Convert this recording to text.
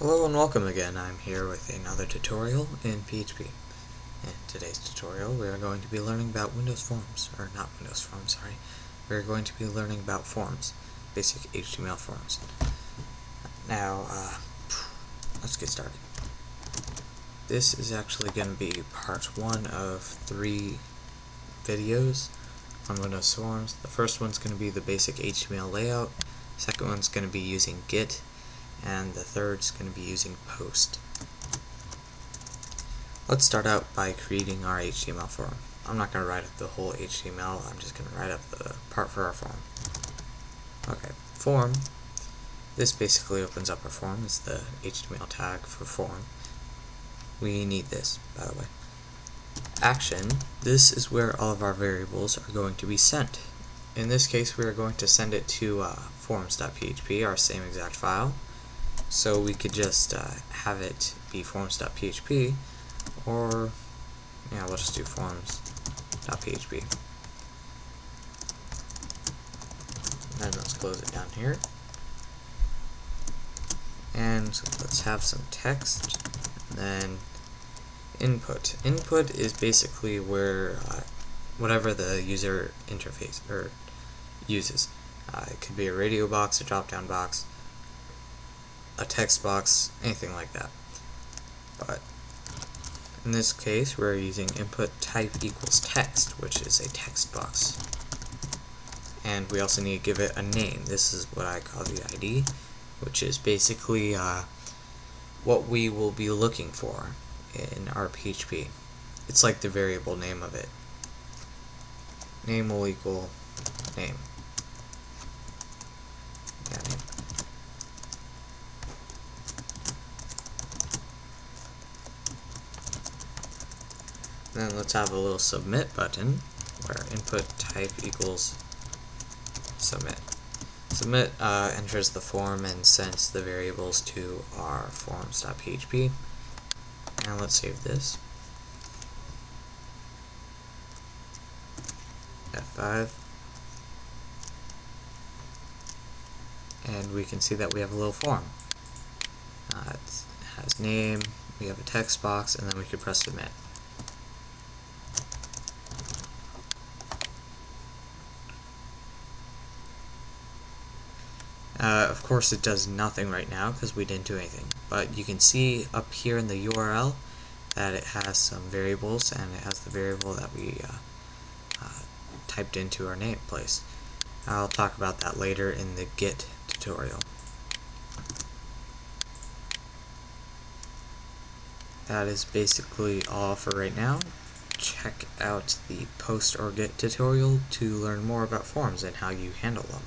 Hello and welcome again. I'm here with another tutorial in PHP. In today's tutorial we are going to be learning about Windows Forms, or not Windows Forms, sorry. We're going to be learning about forms, basic HTML forms. Now, let's get started. This is actually going to be part 1 of 3 videos on Windows Forms. The first one's going to be the basic HTML layout, the second one's going to be using Git, and the third is going to be using post. Let's start out by creating our HTML form. I'm not going to write up the whole HTML, I'm just going to write up the part for our form. Okay, form. This basically opens up our form. It's the HTML tag for form. We need this, by the way. Action. This is where all of our variables are going to be sent. In this case, we are going to send it to forms.php, our same exact file. So we could just have it be forms.php, or yeah, we'll just do forms.php. Then let's close it down here. And let's have some text. And then input. Input is basically where whatever the user interface or uses. It could be a radio box, a drop-down box, a text box, anything like that. But in this case, we're using input type equals text, which is a text box. And we also need to give it a name. This is what I call the ID, which is basically what we will be looking for in our PHP. It's like the variable name of it. Name will equal name. Yeah, name. Then let's have a little submit button where input type equals submit. Submit enters the form and sends the variables to our forms.php. And let's save this. F5. And we can see that we have a little form. It has name, we have a text box, and then we can press submit. Of course it does nothing right now because we didn't do anything, but you can see up here in the URL that it has some variables, and it has the variable that we typed into our namespace. I'll talk about that later in the Git tutorial. That is basically all for right now. Check out the post or Git tutorial to learn more about forms and how you handle them.